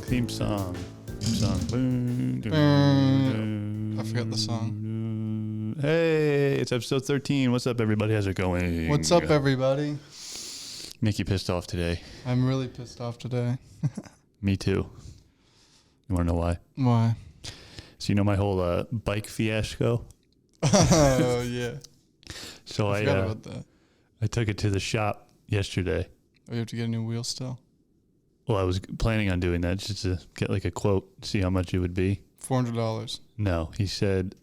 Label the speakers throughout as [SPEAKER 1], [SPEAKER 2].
[SPEAKER 1] Theme song.
[SPEAKER 2] I forgot the song.
[SPEAKER 1] Hey, it's episode 13. What's up, everybody? How's it going?
[SPEAKER 2] What's up, everybody?
[SPEAKER 1] Make you pissed off today.
[SPEAKER 2] I'm really pissed off today.
[SPEAKER 1] Me too. You want to know why?
[SPEAKER 2] Why?
[SPEAKER 1] So you know my whole bike fiasco?
[SPEAKER 2] Oh, yeah.
[SPEAKER 1] So
[SPEAKER 2] I forgot about that.
[SPEAKER 1] I took it to the shop yesterday.
[SPEAKER 2] Oh, you have to get a new wheel still?
[SPEAKER 1] Well, I was planning on doing that just to get like a quote, see how much it would be.
[SPEAKER 2] $400.
[SPEAKER 1] No, he said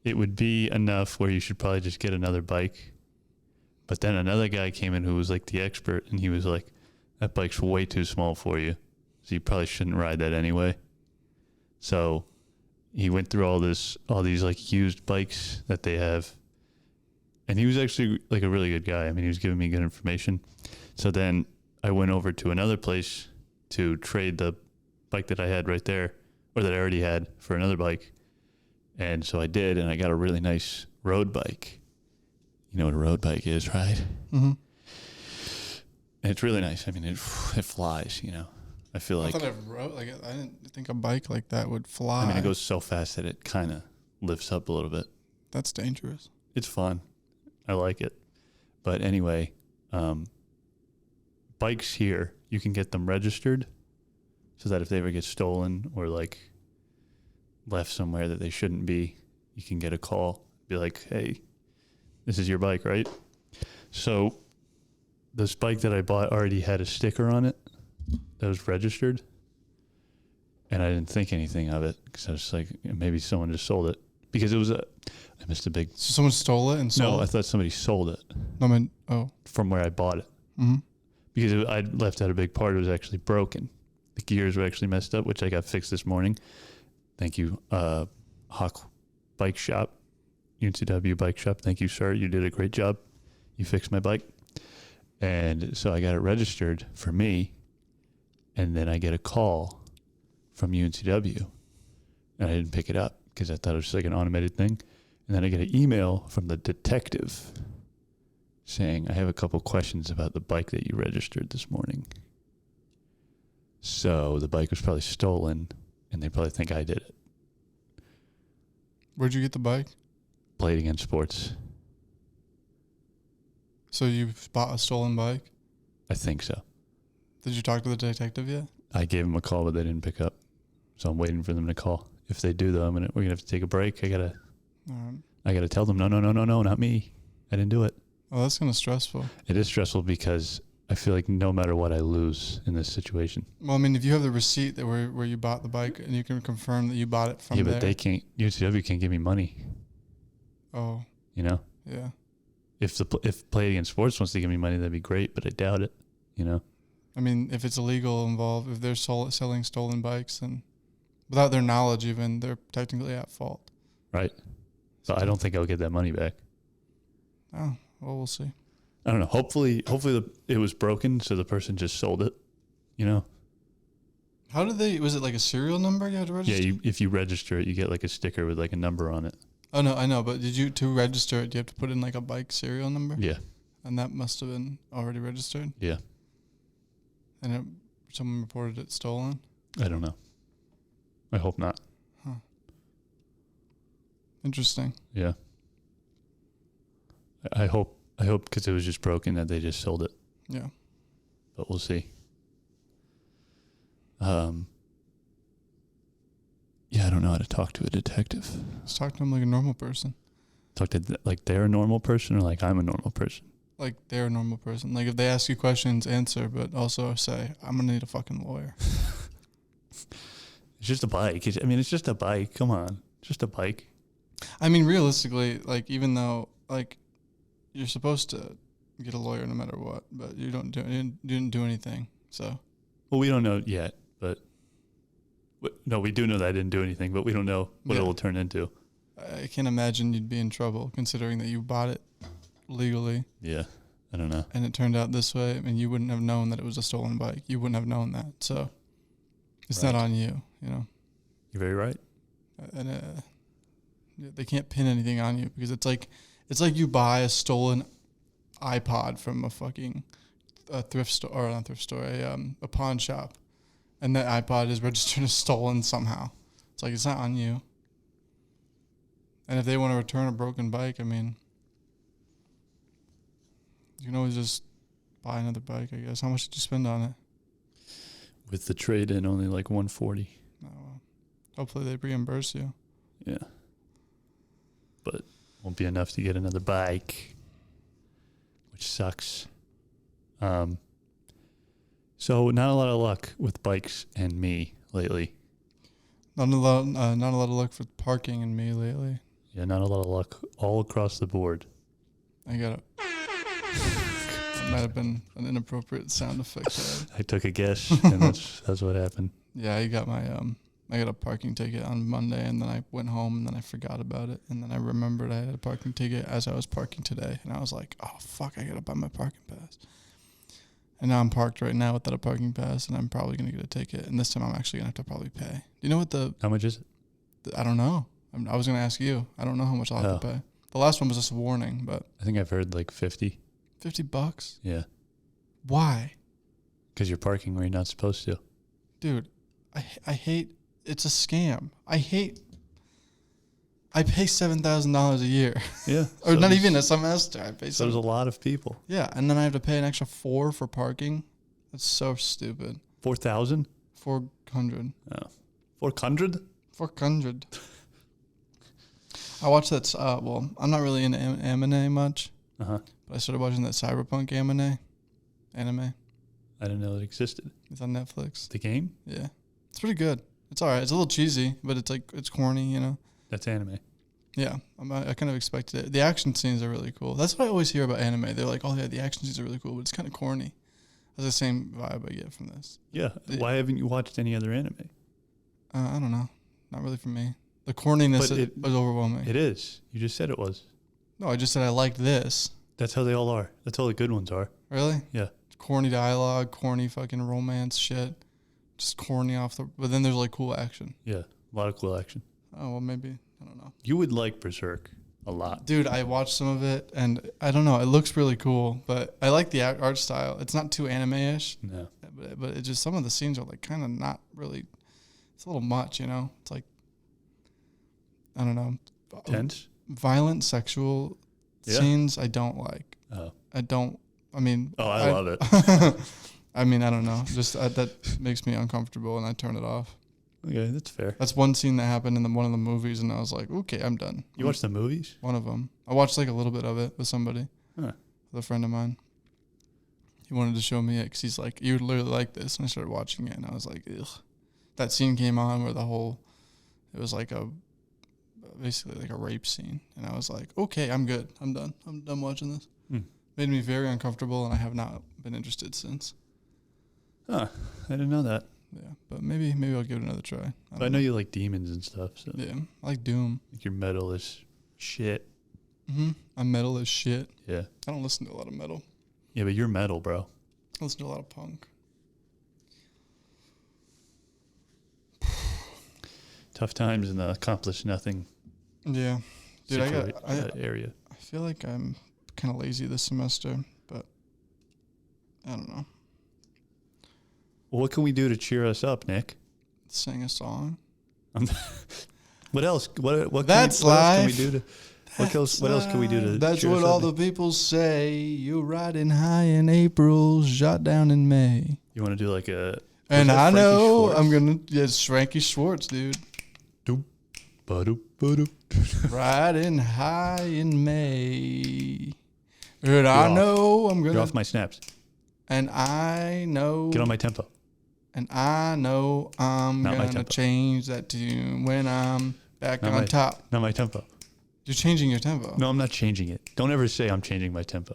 [SPEAKER 1] it would be enough where you should probably just get another bike. But then another guy came in who was like the expert, and he was like, that bike's way too small for you, so you probably shouldn't ride that anyway. So he went through all these like used bikes that they have. And he was actually like a really good guy. I mean, he was giving me good information. So then I went over to another place to trade the bike that I had right there, or that I already had, for another bike. And so I did, and I got a really nice road bike. You know what a road bike is, right?
[SPEAKER 2] Mm-hmm.
[SPEAKER 1] And it's really nice. I mean, it flies, you know. I feel like...
[SPEAKER 2] I didn't think a bike like that would fly.
[SPEAKER 1] I mean, it goes so fast that it kind of lifts up a little bit.
[SPEAKER 2] That's dangerous.
[SPEAKER 1] It's fun. I like it. But anyway, bikes here, you can get them registered so that if they ever get stolen or like left somewhere that they shouldn't be, you can get a call. Be like, hey, this is your bike, right? So this bike that I bought already had a sticker on it that was registered. And I didn't think anything of it because I was like, maybe someone just sold it. Because it was I missed a big...
[SPEAKER 2] So someone stole it and sold it?
[SPEAKER 1] No, I thought somebody sold it.
[SPEAKER 2] From
[SPEAKER 1] where I bought it.
[SPEAKER 2] Mm-hmm.
[SPEAKER 1] Because I left out a big part. It was actually broken. The gears were actually messed up, which I got fixed this morning. Thank you, Hawk Bike Shop, UNCW Bike Shop. Thank you, sir. You did a great job. You fixed my bike. And so I got it registered for me. And then I get a call from UNCW. And I didn't pick it up because I thought it was just like an automated thing. And then I get an email from the detective saying, I have a couple questions about the bike that you registered this morning. So the bike was probably stolen, and they probably think I did it.
[SPEAKER 2] Where'd you get the bike?
[SPEAKER 1] Played Against Sports.
[SPEAKER 2] So you bought a stolen bike?
[SPEAKER 1] I think so.
[SPEAKER 2] Did you talk to the detective yet?
[SPEAKER 1] I gave them a call, but they didn't pick up. So I'm waiting for them to call. If they do, though, we're gonna have to take a break. I gotta tell them, no, not me. I didn't do it.
[SPEAKER 2] Oh, that's kind of stressful.
[SPEAKER 1] It is stressful because I feel like no matter what, I lose in this situation.
[SPEAKER 2] Well, I mean, if you have the receipt that where you bought the bike and you can confirm that you bought it from there.
[SPEAKER 1] Yeah, but they can't. UCW can't give me money.
[SPEAKER 2] Oh.
[SPEAKER 1] You know.
[SPEAKER 2] Yeah.
[SPEAKER 1] If Play Against Sports wants to give me money, that'd be great, but I doubt it. You know.
[SPEAKER 2] I mean, if it's illegal involved, if they're selling stolen bikes, and without their knowledge, even they're technically at fault.
[SPEAKER 1] Right. So I don't think I'll get that money back.
[SPEAKER 2] Oh. Well, we'll see.
[SPEAKER 1] I don't know. Hopefully it was broken, so the person just sold it. You know.
[SPEAKER 2] How did they? Was it like a serial number you had to register?
[SPEAKER 1] Yeah, if you register it, you get like a sticker with like a number on it.
[SPEAKER 2] Oh no, I know. But to register it, do you have to put in like a bike serial number?
[SPEAKER 1] Yeah.
[SPEAKER 2] And that must have been already registered.
[SPEAKER 1] Yeah.
[SPEAKER 2] And someone reported it stolen.
[SPEAKER 1] I don't know. I hope not.
[SPEAKER 2] Huh. Interesting.
[SPEAKER 1] Yeah. I hope because it was just broken that they just sold it.
[SPEAKER 2] Yeah.
[SPEAKER 1] But we'll see. Yeah, I don't know how to talk to a detective.
[SPEAKER 2] Just talk to them like a normal person.
[SPEAKER 1] Talk to like they're a normal person or like I'm a normal person?
[SPEAKER 2] Like they're a normal person. Like if they ask you questions, answer, but also say, I'm going to need a fucking lawyer.
[SPEAKER 1] It's just a bike. It's just a bike. Come on. Just a bike.
[SPEAKER 2] I mean, realistically, like even though like you're supposed to get a lawyer no matter what, but you didn't do anything. So,
[SPEAKER 1] well, we don't know yet, but no, we do know that I didn't do anything, but we don't know what it will turn into.
[SPEAKER 2] I can't imagine you'd be in trouble considering that you bought it legally.
[SPEAKER 1] Yeah, I don't know.
[SPEAKER 2] And it turned out this way. I mean, you wouldn't have known that it was a stolen bike. You wouldn't have known that. So, it's not on you. You know.
[SPEAKER 1] You're very right.
[SPEAKER 2] And they can't pin anything on you because it's like you buy a stolen iPod from a fucking thrift store, or not thrift store, a pawn shop, and the iPod is registered as stolen somehow. It's like, it's not on you. And if they want to return a broken bike, I mean, you can always just buy another bike, I guess. How much did you spend on it?
[SPEAKER 1] With the trade-in, only like 140.
[SPEAKER 2] Oh, well. Hopefully they reimburse you.
[SPEAKER 1] Yeah. But won't be enough to get another bike, which sucks. So not a lot of luck with bikes and me lately.
[SPEAKER 2] Not a lot of luck for parking and me lately.
[SPEAKER 1] Yeah, not a lot of luck all across the board.
[SPEAKER 2] I got it. That might have been an inappropriate sound effect.
[SPEAKER 1] I took a guess, and that's what happened.
[SPEAKER 2] Yeah, I got a parking ticket on Monday, and then I went home, and then I forgot about it, and then I remembered I had a parking ticket as I was parking today, and I was like, oh fuck, I gotta buy my parking pass. And now I'm parked right now without a parking pass, and I'm probably gonna get a ticket, and this time I'm actually gonna have to probably pay. Do you know what
[SPEAKER 1] How much is it?
[SPEAKER 2] I don't know. I was gonna ask you. I don't know how much I'll have to pay. The last one was just a warning, but
[SPEAKER 1] I think I've heard like 50.
[SPEAKER 2] $50?
[SPEAKER 1] Yeah.
[SPEAKER 2] Why?
[SPEAKER 1] Because you're parking where you're not supposed to.
[SPEAKER 2] Dude, I hate. It's a scam. I pay $7,000 a year.
[SPEAKER 1] Yeah.
[SPEAKER 2] Or not even a semester. I pay
[SPEAKER 1] so there's a lot of people.
[SPEAKER 2] Yeah, and then I have to pay an extra $4 for parking. That's so stupid.
[SPEAKER 1] 4,000?
[SPEAKER 2] 400.
[SPEAKER 1] Oh. 400?
[SPEAKER 2] 400. I watched that. Well, I'm not really into anime much.
[SPEAKER 1] Uh-huh.
[SPEAKER 2] But I started watching that Cyberpunk anime.
[SPEAKER 1] I didn't know it existed.
[SPEAKER 2] It's on Netflix.
[SPEAKER 1] The game?
[SPEAKER 2] Yeah, it's pretty good. It's all right. It's a little cheesy, but it's corny, you know.
[SPEAKER 1] That's anime.
[SPEAKER 2] Yeah, I kind of expected it. The action scenes are really cool. That's what I always hear about anime. They're like, oh yeah, the action scenes are really cool, but it's kind of corny. That's the same vibe I get from this.
[SPEAKER 1] Yeah. Why haven't you watched any other anime?
[SPEAKER 2] I don't know. Not really for me. The corniness is overwhelming.
[SPEAKER 1] It is. You just said it was.
[SPEAKER 2] No, I just said I liked this.
[SPEAKER 1] That's how they all are. That's all the good ones are.
[SPEAKER 2] Really?
[SPEAKER 1] Yeah.
[SPEAKER 2] Corny dialogue, corny fucking romance shit. Just corny but then there's like cool action.
[SPEAKER 1] Yeah. A lot of cool action.
[SPEAKER 2] Oh, well, maybe. I don't know.
[SPEAKER 1] You would like Berserk a lot.
[SPEAKER 2] Dude, I watched some of it, and I don't know. It looks really cool, but I like the art style. It's not too anime-ish.
[SPEAKER 1] No.
[SPEAKER 2] But it just, some of the scenes are like kind of not really, it's a little much, you know? It's like, I don't know.
[SPEAKER 1] Tense?
[SPEAKER 2] Violent sexual scenes I don't like.
[SPEAKER 1] Oh.
[SPEAKER 2] I
[SPEAKER 1] love it.
[SPEAKER 2] I mean, I don't know. Just that makes me uncomfortable, and I turn it off.
[SPEAKER 1] Okay, that's fair.
[SPEAKER 2] That's one scene that happened in one of the movies, and I was like, okay, I'm done.
[SPEAKER 1] You watched the movies?
[SPEAKER 2] One of them. I watched like a little bit of it with somebody, with a friend of mine. He wanted to show me it because he's like, you would literally like this, and I started watching it, and I was like, ugh. That scene came on where it was like basically like a rape scene, and I was like, okay, I'm good. I'm done. I'm done watching this. Made me very uncomfortable, and I have not been interested since.
[SPEAKER 1] Huh. I didn't know that.
[SPEAKER 2] Yeah, but maybe I'll give it another try.
[SPEAKER 1] I know you like demons and stuff. So.
[SPEAKER 2] Yeah, I like Doom.
[SPEAKER 1] Like your metal is shit.
[SPEAKER 2] Mm-hmm. I'm metal as shit.
[SPEAKER 1] Yeah.
[SPEAKER 2] I don't listen to a lot of metal.
[SPEAKER 1] Yeah, but you're metal, bro.
[SPEAKER 2] I listen to a lot of punk.
[SPEAKER 1] Tough times and accomplish nothing.
[SPEAKER 2] Yeah. Dude,
[SPEAKER 1] area.
[SPEAKER 2] I feel like I'm kind of lazy this semester, but I don't know.
[SPEAKER 1] Well, what can we do to cheer us up, Nick?
[SPEAKER 2] Sing a song.
[SPEAKER 1] What else? What
[SPEAKER 2] That's
[SPEAKER 1] what
[SPEAKER 2] life.
[SPEAKER 1] Else can we do to? What else can we do to?
[SPEAKER 2] That's
[SPEAKER 1] cheer
[SPEAKER 2] what
[SPEAKER 1] us
[SPEAKER 2] all
[SPEAKER 1] up?
[SPEAKER 2] the people say. You're riding high in April, shot down in May.
[SPEAKER 1] You want to do like a?
[SPEAKER 2] And I know
[SPEAKER 1] Schwartz?
[SPEAKER 2] I'm gonna. Yeah, it's Frankie Schwartz, dude.
[SPEAKER 1] Doop, ba-doop, ba-doop.
[SPEAKER 2] Riding high in May. And I know I'm gonna.
[SPEAKER 1] You're off my snaps.
[SPEAKER 2] And I know.
[SPEAKER 1] Get on my tempo.
[SPEAKER 2] And I know I'm gonna change that tune when I'm back on top.
[SPEAKER 1] Not my tempo.
[SPEAKER 2] You're changing your tempo.
[SPEAKER 1] No, I'm not changing it. Don't ever say I'm changing my tempo.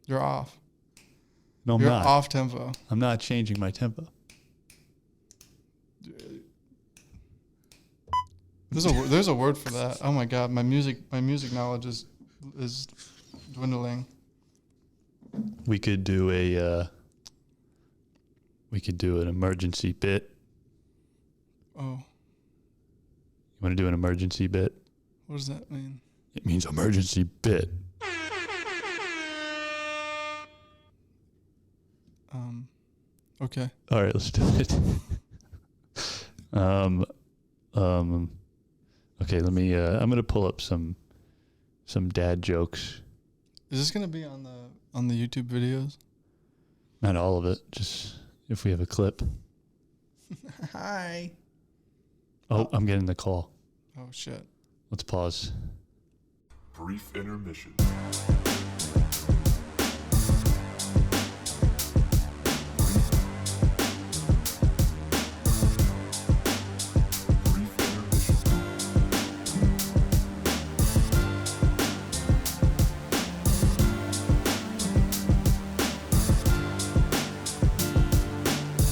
[SPEAKER 2] You're off.
[SPEAKER 1] No, I'm
[SPEAKER 2] You're
[SPEAKER 1] not.
[SPEAKER 2] off tempo.
[SPEAKER 1] I'm not changing my tempo.
[SPEAKER 2] There's a word for that. Oh my god, my music knowledge is dwindling.
[SPEAKER 1] We could do an emergency bit.
[SPEAKER 2] Oh.
[SPEAKER 1] You want to do an emergency bit?
[SPEAKER 2] What does that mean?
[SPEAKER 1] It means emergency bit.
[SPEAKER 2] Okay.
[SPEAKER 1] All right, let's do it. Okay, let me. I'm gonna pull up some dad jokes.
[SPEAKER 2] Is this gonna be on the YouTube videos?
[SPEAKER 1] Not all of it. Just if we have a clip.
[SPEAKER 2] Hi.
[SPEAKER 1] Oh, I'm getting the call.
[SPEAKER 2] Oh shit.
[SPEAKER 1] Let's pause.
[SPEAKER 3] Brief intermission.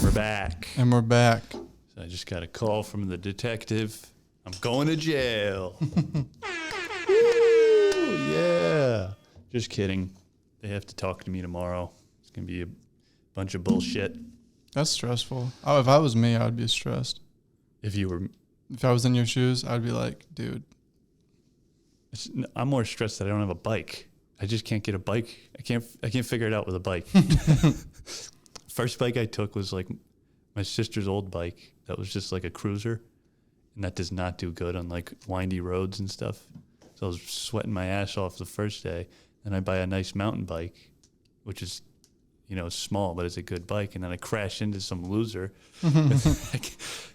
[SPEAKER 1] We're back.
[SPEAKER 2] And we're back.
[SPEAKER 1] So I just got a call from the detective. I'm going to jail. Woo, yeah. Just kidding. They have to talk to me tomorrow. It's going to be a bunch of bullshit.
[SPEAKER 2] That's stressful. Oh, if I was me, I would be stressed.
[SPEAKER 1] If you were...
[SPEAKER 2] If I was in your shoes, I'd be like, dude.
[SPEAKER 1] I'm more stressed that I don't have a bike. I just can't get a bike. I can't figure it out with a bike. First bike I took was like my sister's old bike. That was just like a cruiser. And that does not do good on like windy roads and stuff. So I was sweating my ass off the first day. Then I buy a nice mountain bike, which is, you know, small, but it's a good bike. And then I crash into some loser. I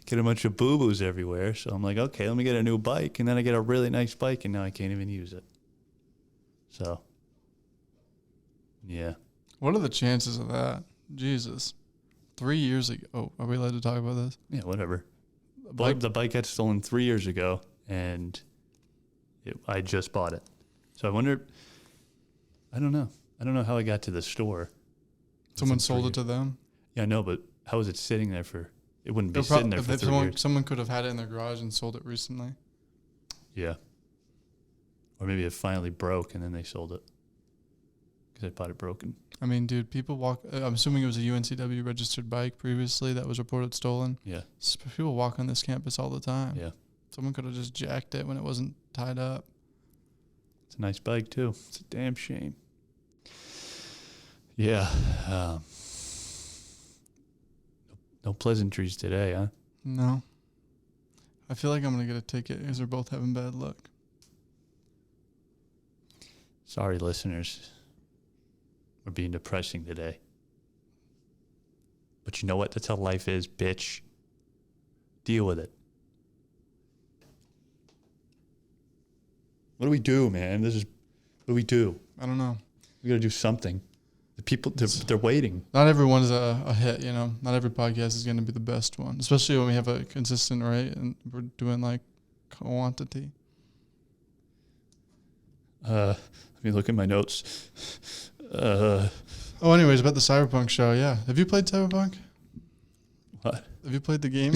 [SPEAKER 1] get a bunch of boo-boos everywhere. So I'm like, okay, let me get a new bike. And then I get a really nice bike, and now I can't even use it. So, yeah.
[SPEAKER 2] What are the chances of that? Jesus. 3 years ago. Oh, are we allowed to talk about this?
[SPEAKER 1] Yeah, whatever. The bike got stolen 3 years ago, and I just bought it. So I wonder, I don't know. I don't know how I got to the store.
[SPEAKER 2] Someone sold it to them?
[SPEAKER 1] Yeah, I know, but how was it sitting there for, it wouldn't be sitting there for 3 years.
[SPEAKER 2] Someone could have had it in their garage and sold it recently.
[SPEAKER 1] Yeah. Or maybe it finally broke, and then they sold it. Because I bought it broken.
[SPEAKER 2] I mean, dude, people walk. I'm assuming it was a UNCW registered bike previously that was reported stolen.
[SPEAKER 1] Yeah.
[SPEAKER 2] People walk on this campus all the time.
[SPEAKER 1] Yeah.
[SPEAKER 2] Someone could have just jacked it when it wasn't tied up.
[SPEAKER 1] It's a nice bike, too. It's a damn shame. Yeah. No pleasantries today, huh?
[SPEAKER 2] No. I feel like I'm going to get a ticket because we're both having bad luck.
[SPEAKER 1] Sorry, listeners. We're being depressing today. But you know what? That's how life is, bitch. Deal with it. What do we do, man? What do we do?
[SPEAKER 2] I don't know.
[SPEAKER 1] We got to do something. The people, they're waiting.
[SPEAKER 2] Not everyone's a hit, you know. Not every podcast is going to be the best one, especially when we have a consistent rate and we're doing like quantity.
[SPEAKER 1] Let me look at my notes.
[SPEAKER 2] Anyways, about the Cyberpunk show, yeah. Have you played Cyberpunk?
[SPEAKER 1] What?
[SPEAKER 2] Have you played the game?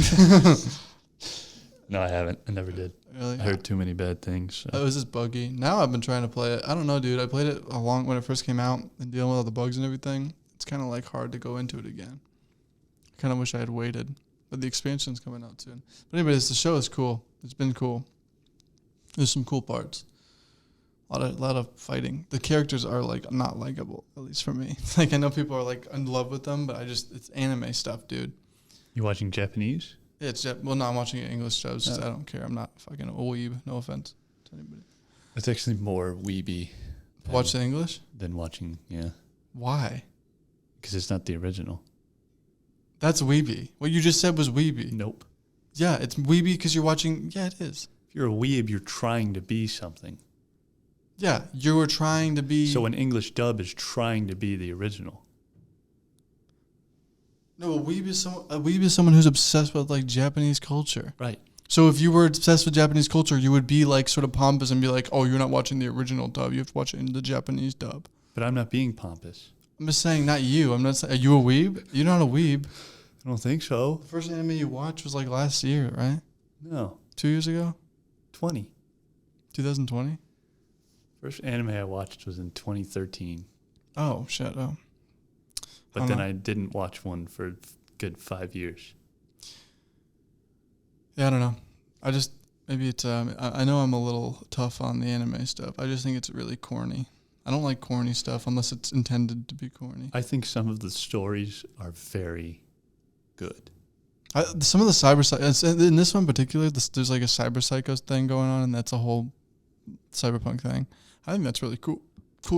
[SPEAKER 1] No, I haven't. I never did.
[SPEAKER 2] Really?
[SPEAKER 1] I heard too many bad things. So.
[SPEAKER 2] It was just buggy. Now I've been trying to play it. I don't know, dude. I played it when it first came out and dealing with all the bugs and everything. It's kind of like hard to go into it again. I kind of wish I had waited. But the expansion's coming out soon. But anyways, the show is cool. It's been cool. There's some cool parts. A lot of fighting. The characters are like not likable, at least for me. Like I know people are like in love with them, but it's anime stuff, dude.
[SPEAKER 1] You watching Japanese?
[SPEAKER 2] No, I'm watching it in English subs. I don't care. I'm not fucking a weeb. No offense to anybody.
[SPEAKER 1] It's actually more weeby.
[SPEAKER 2] Watch the English?
[SPEAKER 1] Than watching, yeah.
[SPEAKER 2] Why?
[SPEAKER 1] Because it's not the original.
[SPEAKER 2] That's weeby. What you just said was weeby.
[SPEAKER 1] Nope.
[SPEAKER 2] Yeah, it's weeby because you're watching. Yeah, it is.
[SPEAKER 1] If you're a weeb, you're trying to be something.
[SPEAKER 2] Yeah, you were trying to be.
[SPEAKER 1] So an English dub is trying to be the original.
[SPEAKER 2] No, a weeb is someone who's obsessed with like Japanese culture.
[SPEAKER 1] Right.
[SPEAKER 2] So if you were obsessed with Japanese culture, you would be like sort of pompous and be like, "Oh, you're not watching the original dub. You have to watch it in the Japanese dub."
[SPEAKER 1] But I'm not being pompous.
[SPEAKER 2] I'm just saying, not you. I'm not saying. Are you a weeb? You're not a weeb.
[SPEAKER 1] I don't think so.
[SPEAKER 2] The first anime you watched was like last year, right?
[SPEAKER 1] No.
[SPEAKER 2] 2 years ago? 2020?
[SPEAKER 1] First anime I watched was in 2013.
[SPEAKER 2] Oh, shit. Oh.
[SPEAKER 1] But then I didn't watch one for a good 5 years.
[SPEAKER 2] Yeah, I don't know. Maybe it's, I know I'm a little tough on the anime stuff. I just think it's really corny. I don't like corny stuff unless it's intended to be corny.
[SPEAKER 1] I think some of the stories are very good.
[SPEAKER 2] Some of the in this one in particular, there's like a cyber psycho thing going on, and that's a whole cyberpunk thing. I think that's really cool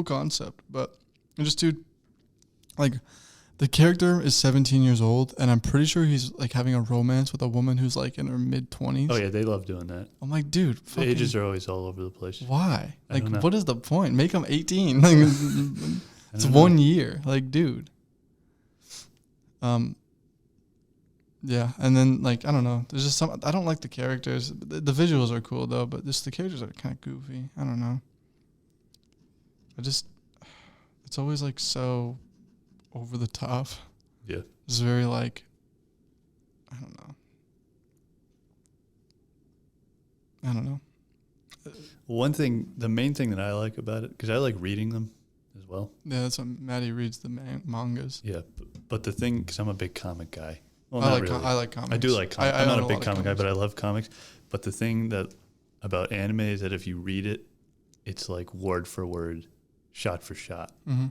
[SPEAKER 2] concept. But just dude, like the character is 17 years old, and I'm pretty sure he's like having a romance with a woman who's like in her mid-20s.
[SPEAKER 1] Oh yeah, they love doing that.
[SPEAKER 2] I'm like, dude,
[SPEAKER 1] The ages are always all over the place.
[SPEAKER 2] why?
[SPEAKER 1] I
[SPEAKER 2] Like,
[SPEAKER 1] don't know.
[SPEAKER 2] what is the point? Make him 18. Like, it's 1 year. Like, dude. Yeah, and then like I don't know. There's just some. I don't like the characters. The visuals are cool though, but just the characters are kind of goofy. I don't know. It's always like so over the top.
[SPEAKER 1] Yeah.
[SPEAKER 2] It's very like, I don't know.
[SPEAKER 1] The main thing that I like about it, because I like reading them as well.
[SPEAKER 2] Yeah, that's what Maddie reads the mangas.
[SPEAKER 1] Yeah, but the thing, because I'm a big comic guy. Well,
[SPEAKER 2] I
[SPEAKER 1] not
[SPEAKER 2] like
[SPEAKER 1] really.
[SPEAKER 2] I like comics.
[SPEAKER 1] I do like comics.
[SPEAKER 2] I
[SPEAKER 1] I'm
[SPEAKER 2] own
[SPEAKER 1] not a big
[SPEAKER 2] lot of
[SPEAKER 1] comic guy,
[SPEAKER 2] comics.
[SPEAKER 1] but I love comics. But the thing about anime is that if you read it, it's like word for word, shot for shot.
[SPEAKER 2] Mm-hmm.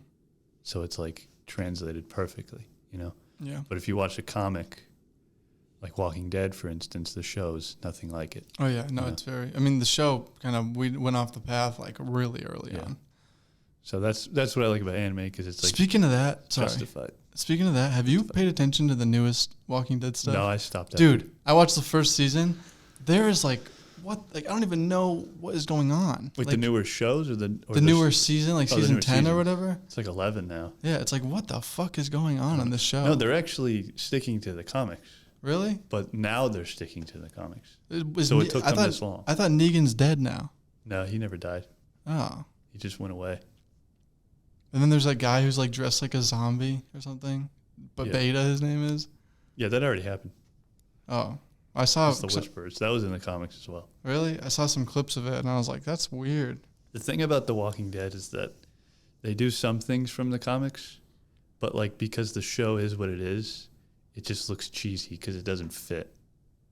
[SPEAKER 1] So it's like translated perfectly, you know?
[SPEAKER 2] Yeah.
[SPEAKER 1] But if you watch a comic, like Walking Dead, for instance, the show's nothing like it.
[SPEAKER 2] Oh yeah, no,
[SPEAKER 1] Yeah.
[SPEAKER 2] it's very. I mean, the show we went off the path like really early on.
[SPEAKER 1] So that's what I like about anime, because it's like
[SPEAKER 2] Speaking of that,
[SPEAKER 1] justified.
[SPEAKER 2] Speaking of that, have you paid attention to the newest Walking Dead stuff?
[SPEAKER 1] No, I stopped that.
[SPEAKER 2] Dude, I watched the first season. There is like what? Like I don't even know what is going on.
[SPEAKER 1] Wait,
[SPEAKER 2] like,
[SPEAKER 1] the newer shows or the
[SPEAKER 2] newer season, like
[SPEAKER 1] the
[SPEAKER 2] season
[SPEAKER 1] newer
[SPEAKER 2] 10
[SPEAKER 1] season.
[SPEAKER 2] or whatever?
[SPEAKER 1] It's like 11 now.
[SPEAKER 2] Yeah, it's like what the fuck is going on in this show?
[SPEAKER 1] No, they're actually sticking to the comics.
[SPEAKER 2] Really?
[SPEAKER 1] But now they're sticking to the comics.
[SPEAKER 2] It
[SPEAKER 1] So it took them this long.
[SPEAKER 2] I thought Negan's dead now.
[SPEAKER 1] No, he never died.
[SPEAKER 2] Oh.
[SPEAKER 1] He just went away.
[SPEAKER 2] And then there's that guy who's like dressed like a zombie or something. But
[SPEAKER 1] Yeah.
[SPEAKER 2] Beta, his name is.
[SPEAKER 1] Yeah, that already happened.
[SPEAKER 2] Oh. I saw.
[SPEAKER 1] That's the Whisperers. That was in the comics as well.
[SPEAKER 2] Really? I saw some clips of it and I was like, that's weird.
[SPEAKER 1] The thing about The Walking Dead is that they do some things from the comics, but like because the show is what it is, it just looks cheesy because it doesn't fit.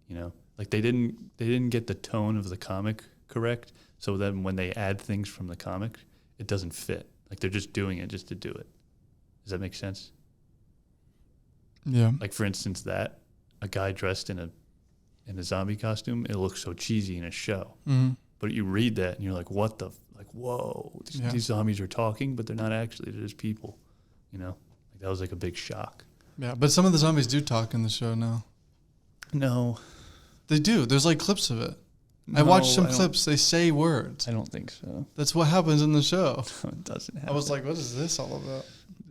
[SPEAKER 1] You know, like they didn't get the tone of the comic correct, so then when they add things from the comic, it doesn't fit. Like they're just doing it just to do it. Does that make sense?
[SPEAKER 2] Yeah.
[SPEAKER 1] Like for instance, that a guy dressed in a zombie costume, it looks so cheesy in a show.
[SPEAKER 2] Mm-hmm.
[SPEAKER 1] But you read that and you're like, what the, like, whoa, these zombies are talking, but they're not actually, they're just people, you know? Like that was like a big shock.
[SPEAKER 2] Yeah, but some of the zombies do talk in the show now.
[SPEAKER 1] No.
[SPEAKER 2] They do. There's like clips of it. I
[SPEAKER 1] No,
[SPEAKER 2] watched some
[SPEAKER 1] I don't-
[SPEAKER 2] clips. They say words.
[SPEAKER 1] I don't think so.
[SPEAKER 2] That's what happens in the show.
[SPEAKER 1] It doesn't happen.
[SPEAKER 2] I was like, what is this all about?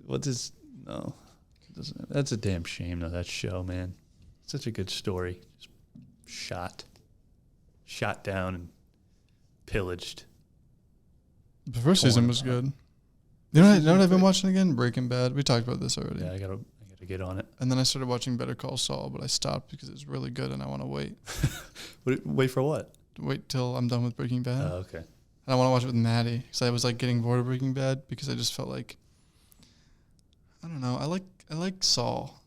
[SPEAKER 1] What is, no. It doesn't, that's a damn shame, though, that show, man. Such a good story. Just shot down and pillaged.
[SPEAKER 2] The first
[SPEAKER 1] Torn
[SPEAKER 2] season was
[SPEAKER 1] apart.
[SPEAKER 2] good. You know what I've been watching again? Breaking Bad. We talked about this already.
[SPEAKER 1] Yeah, I gotta get on it.
[SPEAKER 2] And then I started watching Better Call Saul, but I stopped because it's really good and I want to wait.
[SPEAKER 1] Wait for what?
[SPEAKER 2] Wait till I'm done with Breaking Bad.
[SPEAKER 1] Oh, okay.
[SPEAKER 2] And I want to watch it with Maddie because I was like getting bored of Breaking Bad because I just felt like, I don't know. I like Saul.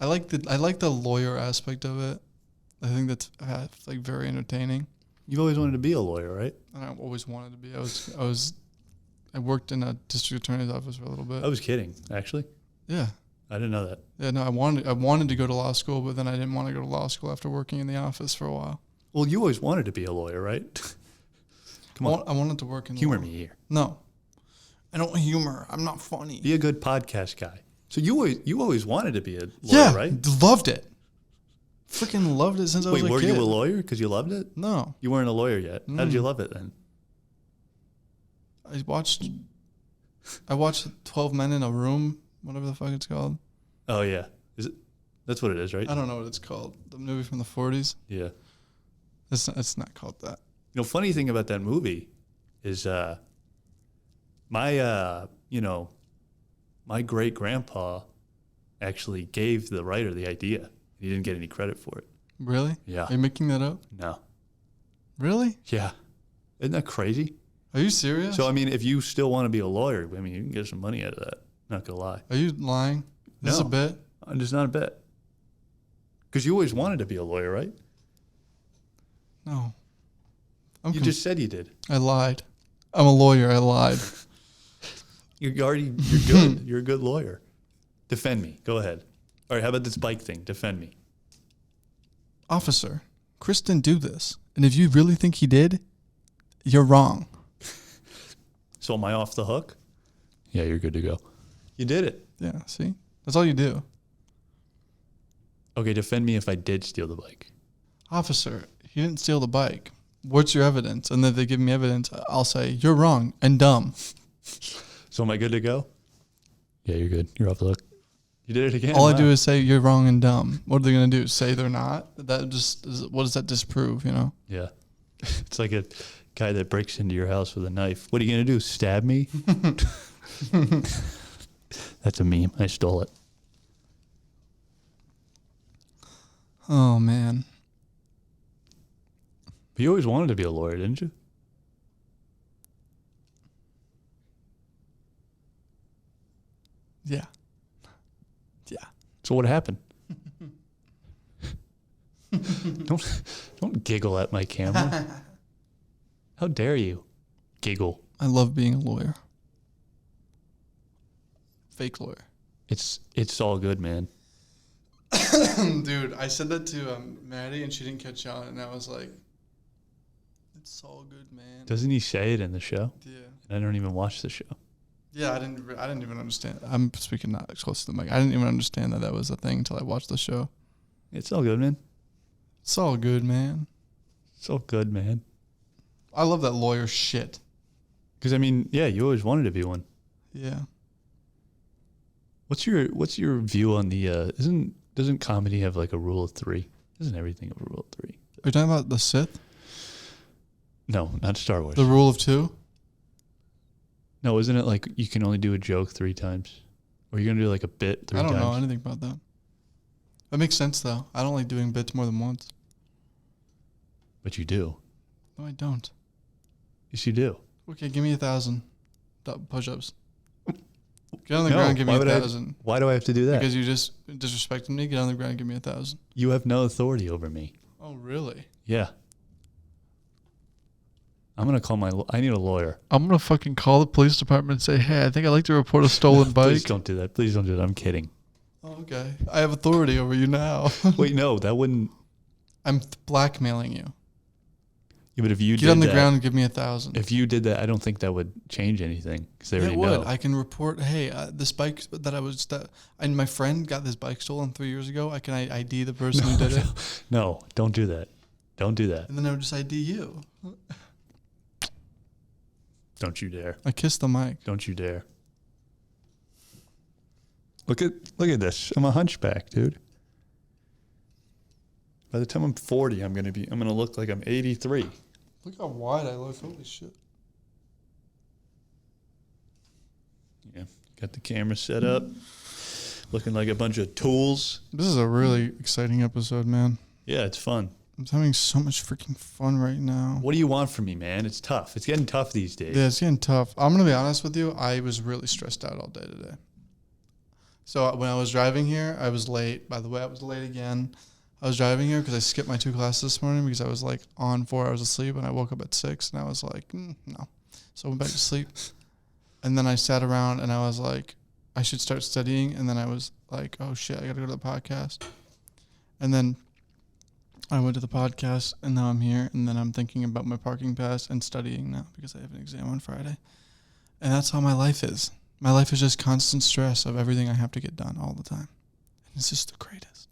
[SPEAKER 2] I like the lawyer aspect of it. I think that's like very entertaining.
[SPEAKER 1] You've always wanted to be a lawyer, right?
[SPEAKER 2] And I always wanted to be. I worked in a district attorney's office for a little bit.
[SPEAKER 1] I was kidding, actually.
[SPEAKER 2] Yeah.
[SPEAKER 1] I didn't know that.
[SPEAKER 2] Yeah, no, I wanted to go to law school, but then I didn't want to go to law school after working in the office for a while.
[SPEAKER 1] Well, you always wanted to be a lawyer, right? Come on.
[SPEAKER 2] I wanted to work in
[SPEAKER 1] Humor
[SPEAKER 2] law.
[SPEAKER 1] me here.
[SPEAKER 2] No. I don't humor. I'm not funny.
[SPEAKER 1] Be a good podcast guy. So you always wanted to be a lawyer,
[SPEAKER 2] Yeah,
[SPEAKER 1] right?
[SPEAKER 2] loved it. Freaking loved it since I was
[SPEAKER 1] Wait,
[SPEAKER 2] a
[SPEAKER 1] were
[SPEAKER 2] kid.
[SPEAKER 1] you a lawyer because you loved it?
[SPEAKER 2] No.
[SPEAKER 1] You weren't a lawyer yet. How did you love it then?
[SPEAKER 2] I watched 12 Men in a Room, whatever the fuck it's called.
[SPEAKER 1] Oh yeah, is it? That's what it is, right?
[SPEAKER 2] I don't know what it's called. The movie from the 40s.
[SPEAKER 1] Yeah.
[SPEAKER 2] It's not called that.
[SPEAKER 1] You know, funny thing about that movie is my great grandpa actually gave the writer the idea. He didn't get any credit for it.
[SPEAKER 2] Really?
[SPEAKER 1] Yeah.
[SPEAKER 2] Are you making that up?
[SPEAKER 1] No.
[SPEAKER 2] Really?
[SPEAKER 1] Yeah. Isn't that crazy?
[SPEAKER 2] Are you serious?
[SPEAKER 1] So I mean, if you still want to be a lawyer, I mean, you can get some money out of that. Not gonna lie.
[SPEAKER 2] Are you lying? Is this a
[SPEAKER 1] No.
[SPEAKER 2] bit?
[SPEAKER 1] It's not a bet. Because you always wanted to be a lawyer, right?
[SPEAKER 2] No.
[SPEAKER 1] You just said you did.
[SPEAKER 2] I lied. I'm a lawyer. I lied.
[SPEAKER 1] You're good. You're a good lawyer. Defend me. Go ahead. All right. How about this bike thing? Defend me.
[SPEAKER 2] Officer, Chris didn't do this. And if you really think he did, you're wrong.
[SPEAKER 1] So am I off the hook? Yeah, you're good to go. You did it.
[SPEAKER 2] Yeah, see? That's all you do.
[SPEAKER 1] Okay, defend me if I did steal the bike.
[SPEAKER 2] Officer, he didn't steal the bike. What's your evidence? And then if they give me evidence, I'll say, you're wrong and dumb.
[SPEAKER 1] So am I good to go? Yeah, you're good. You're off the hook. You did it again.
[SPEAKER 2] All I do is say, you're wrong and dumb. What are they going to do? Say they're not? What does that disprove, you know?
[SPEAKER 1] Yeah. It's like a guy that breaks into your house with a knife. What are you going to do? Stab me? That's a meme. I stole it.
[SPEAKER 2] Oh, man.
[SPEAKER 1] But you always wanted to be a lawyer, didn't you?
[SPEAKER 2] Yeah. Yeah.
[SPEAKER 1] So what happened? Don't giggle at my camera. How dare you giggle?
[SPEAKER 2] I love being a lawyer. Fake lawyer.
[SPEAKER 1] It's all good, man.
[SPEAKER 2] Dude, I said that to Maddie and she didn't catch on, and I was like, it's all good, man.
[SPEAKER 1] Doesn't he say it in the show?
[SPEAKER 2] Yeah.
[SPEAKER 1] And I don't even watch the show.
[SPEAKER 2] Yeah, I didn't even understand. I'm speaking not close to the mic. I didn't even understand that was a thing until I watched the show.
[SPEAKER 1] It's all good, man.
[SPEAKER 2] It's all good, man.
[SPEAKER 1] It's all good, man.
[SPEAKER 2] I love that lawyer shit.
[SPEAKER 1] Because I mean, yeah, you always wanted to be one.
[SPEAKER 2] Yeah.
[SPEAKER 1] What's your view on the doesn't comedy have like a rule of three? Isn't everything a rule of three?
[SPEAKER 2] Are you talking about the Sith?
[SPEAKER 1] No, not Star Wars.
[SPEAKER 2] The rule of two?
[SPEAKER 1] No, isn't it like you can only do a joke 3 times? Or you're going to do like a bit 3 times?
[SPEAKER 2] I don't know anything about that. That makes sense, though. I don't like doing bits more than once.
[SPEAKER 1] But you do.
[SPEAKER 2] No, I don't.
[SPEAKER 1] Yes, you do.
[SPEAKER 2] Okay, give me 1,000 push-ups. Get on the ground and give me 1,000.
[SPEAKER 1] Why do I have to do that?
[SPEAKER 2] Because you just disrespected me. Get on the ground and give me 1,000.
[SPEAKER 1] You have no authority over me.
[SPEAKER 2] Oh, really?
[SPEAKER 1] Yeah. I'm going to call I need a lawyer.
[SPEAKER 2] I'm going to fucking call the police department and say, hey, I think I'd like to report a stolen bike.
[SPEAKER 1] Please don't do that. Please don't do that. I'm kidding.
[SPEAKER 2] Oh, okay. I have authority over you now.
[SPEAKER 1] Wait, no, that wouldn't.
[SPEAKER 2] I'm blackmailing you.
[SPEAKER 1] Yeah, but if you
[SPEAKER 2] Get on the ground and give me 1,000.
[SPEAKER 1] If you did that, I don't think that would change anything because they already
[SPEAKER 2] it would.
[SPEAKER 1] know.
[SPEAKER 2] I can report, hey, this bike and my friend got this bike stolen 3 years ago. I can ID the person who did it.
[SPEAKER 1] No, don't do that. Don't do that.
[SPEAKER 2] And then I would just ID you.
[SPEAKER 1] Don't you dare.
[SPEAKER 2] I kissed the mic.
[SPEAKER 1] Don't you dare. Look at this. I'm a hunchback, dude. By the time I'm 40, I'm gonna look like I'm 83.
[SPEAKER 2] Look how wide I look. Holy shit.
[SPEAKER 1] Yeah. Got the camera set up. Looking like a bunch of tools.
[SPEAKER 2] This is a really exciting episode, man.
[SPEAKER 1] Yeah, it's fun.
[SPEAKER 2] I'm having so much freaking fun right now.
[SPEAKER 1] What do you want from me, man? It's tough. It's getting tough these days.
[SPEAKER 2] Yeah, it's getting tough. I'm going to be honest with you. I was really stressed out all day today. So when I was driving here, I was late. By the way, I was late again. I was driving here because I skipped my 2 classes this morning because I was like on 4 hours of sleep and I woke up at 6 and I was like, no. So I went back to sleep. And then I sat around and I was like, I should start studying. And then I was like, oh shit, I got to go to the podcast. And then I went to the podcast and now I'm here. And then I'm thinking about my parking pass and studying now because I have an exam on Friday. And that's how my life is. My life is just constant stress of everything I have to get done all the time. And it's just the greatest.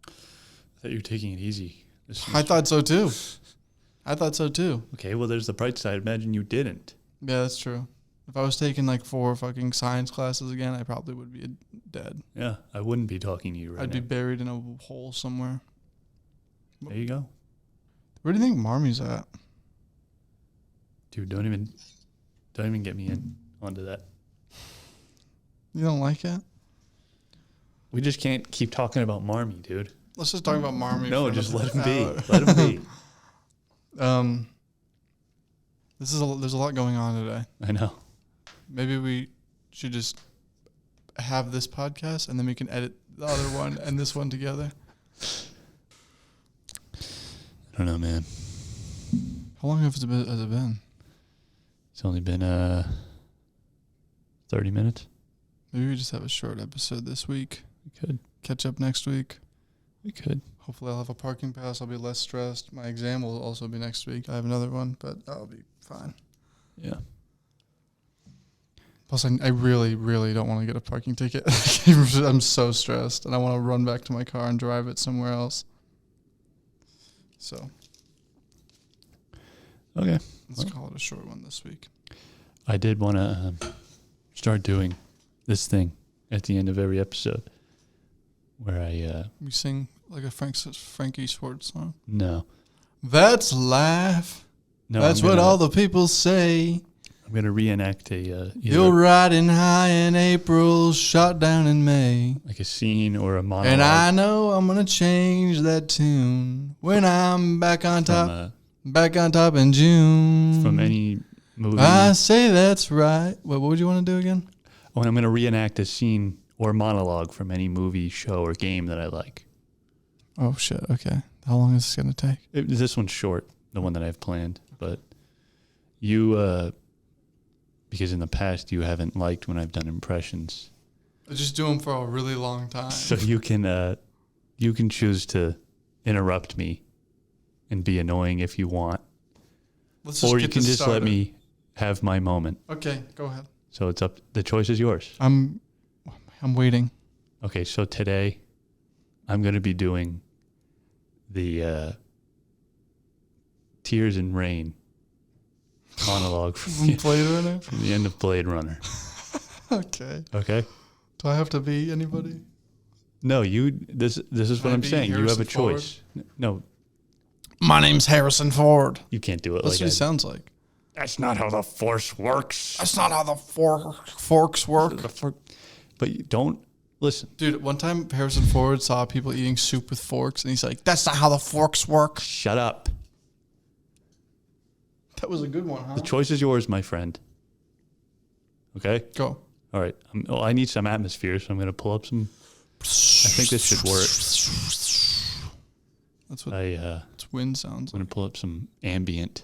[SPEAKER 1] I thought you were taking it easy.
[SPEAKER 2] I thought so too.
[SPEAKER 1] Okay, well, there's the bright side. Imagine you didn't.
[SPEAKER 2] Yeah, that's true. If I was taking like 4 fucking science classes again, I probably would be dead.
[SPEAKER 1] Yeah, I wouldn't be talking to you right now.
[SPEAKER 2] I'd be buried in a hole somewhere.
[SPEAKER 1] There you go.
[SPEAKER 2] Where do you think Marmy's at?
[SPEAKER 1] Dude, don't even get me onto that.
[SPEAKER 2] You don't like it?
[SPEAKER 1] We just can't keep talking about Marmy, dude.
[SPEAKER 2] Let's just talk about Marmy.
[SPEAKER 1] No, just let him be. Let him be.
[SPEAKER 2] There's a lot going on today.
[SPEAKER 1] I know.
[SPEAKER 2] Maybe we should just have this podcast and then we can edit the other one and this one together.
[SPEAKER 1] I don't know, man.
[SPEAKER 2] How long has it been?
[SPEAKER 1] It's only been 30 minutes.
[SPEAKER 2] Maybe we just have a short episode this week.
[SPEAKER 1] We could.
[SPEAKER 2] Catch up next week.
[SPEAKER 1] We could.
[SPEAKER 2] Hopefully I'll have a parking pass. I'll be less stressed. My exam will also be next week. I have another one, but I'll be fine.
[SPEAKER 1] Yeah.
[SPEAKER 2] Plus, I really, really don't want to get a parking ticket. I'm so stressed, and I want to run back to my car and drive it somewhere else. So.
[SPEAKER 1] Okay.
[SPEAKER 2] Let's call it a short one this week.
[SPEAKER 1] I did want to start doing this thing at the end of every episode where I...
[SPEAKER 2] we sing like a Frankie Schwartz song.
[SPEAKER 1] No.
[SPEAKER 2] That's life.
[SPEAKER 1] No,
[SPEAKER 2] That's what all the people say.
[SPEAKER 1] I'm going to reenact a...
[SPEAKER 2] You're riding high in April, shot down in May.
[SPEAKER 1] like a scene or a monologue.
[SPEAKER 2] And I know I'm going to change that tune when I'm back on top. Back on top in June.
[SPEAKER 1] From any movie.
[SPEAKER 2] I say that's right. What would you want to do again?
[SPEAKER 1] Oh, and I'm going to reenact a scene or monologue from any movie, show, or game that I like.
[SPEAKER 2] Oh, shit. Okay. How long is this going to take?
[SPEAKER 1] This one's short, the one that I've planned. But you, because in the past you haven't liked when I've done impressions.
[SPEAKER 2] I just do them for a really long time.
[SPEAKER 1] So you can choose to interrupt me and be annoying if you want.
[SPEAKER 2] Let's just
[SPEAKER 1] or
[SPEAKER 2] get
[SPEAKER 1] you can
[SPEAKER 2] this
[SPEAKER 1] just
[SPEAKER 2] started.
[SPEAKER 1] let me have my moment.
[SPEAKER 2] Okay, go ahead.
[SPEAKER 1] So it's up. The choice is yours.
[SPEAKER 2] I'm waiting.
[SPEAKER 1] Okay, so today I'm going to be doing the Tears and Rain monologue from
[SPEAKER 2] Blade Runner?
[SPEAKER 1] from the end of Blade Runner.
[SPEAKER 2] Okay.
[SPEAKER 1] Okay?
[SPEAKER 2] Do I have to be anybody?
[SPEAKER 1] No, this is what
[SPEAKER 2] I
[SPEAKER 1] I'm
[SPEAKER 2] be
[SPEAKER 1] saying. You have a
[SPEAKER 2] Harrison Ford?
[SPEAKER 1] choice. No,
[SPEAKER 2] My name's Harrison Ford.
[SPEAKER 1] you can't do it
[SPEAKER 2] That's
[SPEAKER 1] like
[SPEAKER 2] what he
[SPEAKER 1] that.
[SPEAKER 2] sounds like.
[SPEAKER 1] That's not how the Force works.
[SPEAKER 2] That's not how the forks work.
[SPEAKER 1] But you don't listen.
[SPEAKER 2] Dude, one time Harrison Ford saw people eating soup with forks, and he's like, that's not how the forks work.
[SPEAKER 1] Shut up.
[SPEAKER 2] That was a good one, huh?
[SPEAKER 1] The choice is yours, my friend. Okay?
[SPEAKER 2] Go.
[SPEAKER 1] All right. I need some atmosphere, so I'm going to pull up some. I think this should work.
[SPEAKER 2] That's what
[SPEAKER 1] It's
[SPEAKER 2] wind sounds
[SPEAKER 1] I'm
[SPEAKER 2] like.
[SPEAKER 1] going to pull up some ambient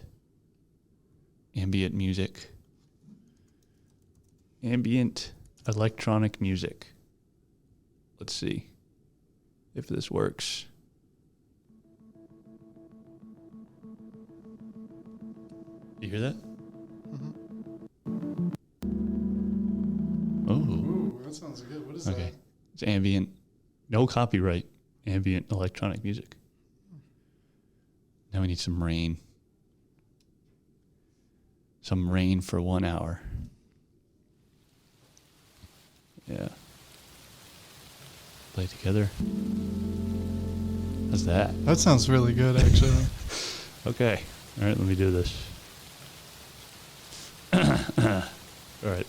[SPEAKER 1] music. Ambient electronic music. Let's see if this works. You hear that? Oh.
[SPEAKER 2] Ooh, that sounds good. What is
[SPEAKER 1] Okay. It's ambient. No copyright. Ambient electronic music. Now we need some rain. Some rain for 1 hour. Yeah. Play together. How's that?
[SPEAKER 2] That sounds really good, actually.
[SPEAKER 1] Okay. All right, let me do this. All right.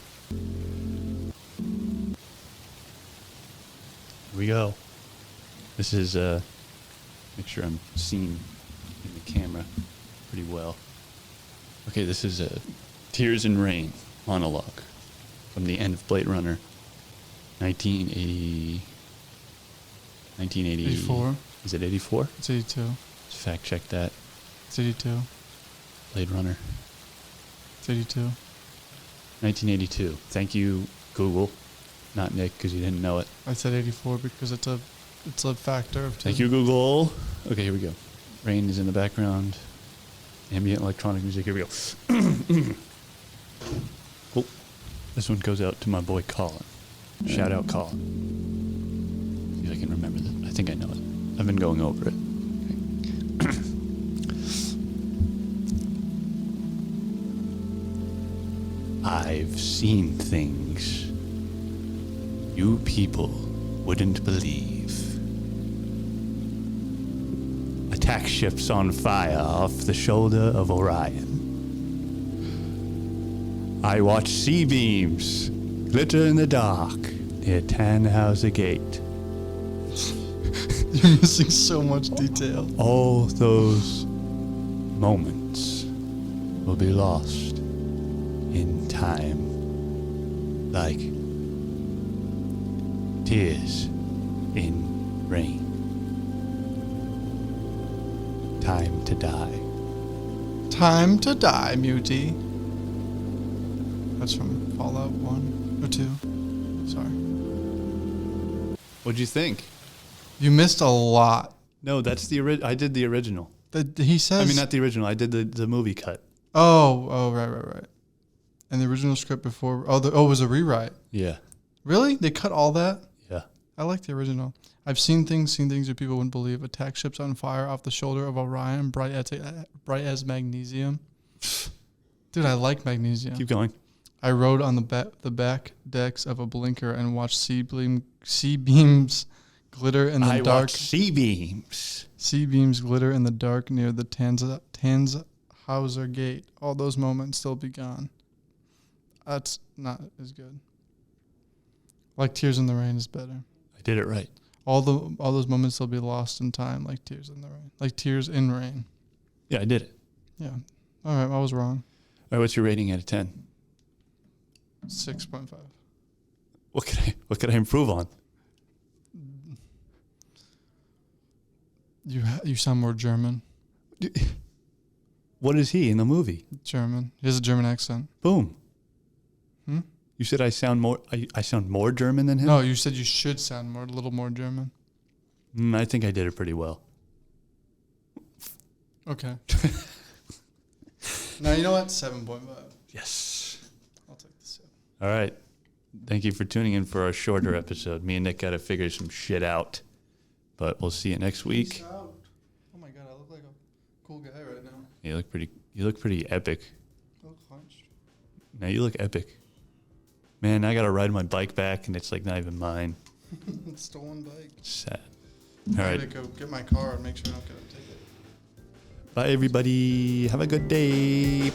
[SPEAKER 1] Here we go. This is, make sure I'm seen in the camera pretty well. Okay, this is a Tears and Rain monologue from the end of Blade Runner, 1980.
[SPEAKER 2] 84.
[SPEAKER 1] Is it 84?
[SPEAKER 2] It's 82.
[SPEAKER 1] Let's fact check that.
[SPEAKER 2] It's 82.
[SPEAKER 1] Blade Runner,
[SPEAKER 2] It's 82.
[SPEAKER 1] 1982. Thank you, Google. Not Nick, because you didn't know it.
[SPEAKER 2] I said 84 because it's a factor of 2.
[SPEAKER 1] Thank you, Google. Okay, here we go. Rain is in the background. Ambient electronic music. Here we go. Oh, this one goes out to my boy Colin. Shout out Colin. See if I can remember that. I think I know it. I've been going over it. Okay. I've seen things you people wouldn't believe. Attack ships on fire off the shoulder of Orion. I watch sea beams glitter in the dark near Tannhauser Gate.
[SPEAKER 2] You're missing so much detail.
[SPEAKER 1] All those moments will be lost in time, like tears in rain. Time to die.
[SPEAKER 2] Time to die, Muty. That's from Fallout 1 or 2. Sorry.
[SPEAKER 1] What'd you think?
[SPEAKER 2] You missed a lot.
[SPEAKER 1] No, that's the I did the original.
[SPEAKER 2] He says.
[SPEAKER 1] I mean, not the original. I did the movie cut.
[SPEAKER 2] Oh, right. And the original script before. It was a rewrite.
[SPEAKER 1] Yeah.
[SPEAKER 2] Really? They cut all that?
[SPEAKER 1] Yeah.
[SPEAKER 2] I like the original. I've seen things that people wouldn't believe. Attack ships on fire off the shoulder of Orion, bright as magnesium. Dude, I like magnesium.
[SPEAKER 1] Keep going.
[SPEAKER 2] I rode on the back decks of a blinker and watched sea beams glitter in the dark.
[SPEAKER 1] Sea beams.
[SPEAKER 2] Sea beams glitter in the dark near the Tannhauser Gate. All those moments still be gone. That's not as good. Like Tears in the Rain is better.
[SPEAKER 1] I did it right.
[SPEAKER 2] All those moments will be lost in time, like Tears in the Rain. Like Tears in Rain.
[SPEAKER 1] Yeah, I did it.
[SPEAKER 2] Yeah. All right, I was wrong.
[SPEAKER 1] All right, what's your rating out of 10?
[SPEAKER 2] 6.5.
[SPEAKER 1] What could I improve on?
[SPEAKER 2] You sound more German.
[SPEAKER 1] What is he in the movie?
[SPEAKER 2] German. He has a German accent.
[SPEAKER 1] Boom.
[SPEAKER 2] Hmm?
[SPEAKER 1] You said I sound more German than him?
[SPEAKER 2] No, you said you should sound a little more German.
[SPEAKER 1] I think I did it pretty well.
[SPEAKER 2] Okay. Now, you know what? 7.5.
[SPEAKER 1] Yes.
[SPEAKER 2] I'll take the 7.
[SPEAKER 1] All right. Thank you for tuning in for our shorter episode. Me and Nick got to figure some shit out. But we'll see you next week.
[SPEAKER 2] Peace out. Oh my God, I look like a cool guy right now.
[SPEAKER 1] You look pretty epic.
[SPEAKER 2] I look hunched.
[SPEAKER 1] Now you look epic. Man, I got to ride my bike back and it's like not even mine.
[SPEAKER 2] Stolen bike.
[SPEAKER 1] Sad.
[SPEAKER 2] I
[SPEAKER 1] All right.
[SPEAKER 2] gotta go get my car and make sure I don't get a ticket.
[SPEAKER 1] Bye, everybody. Have a good day.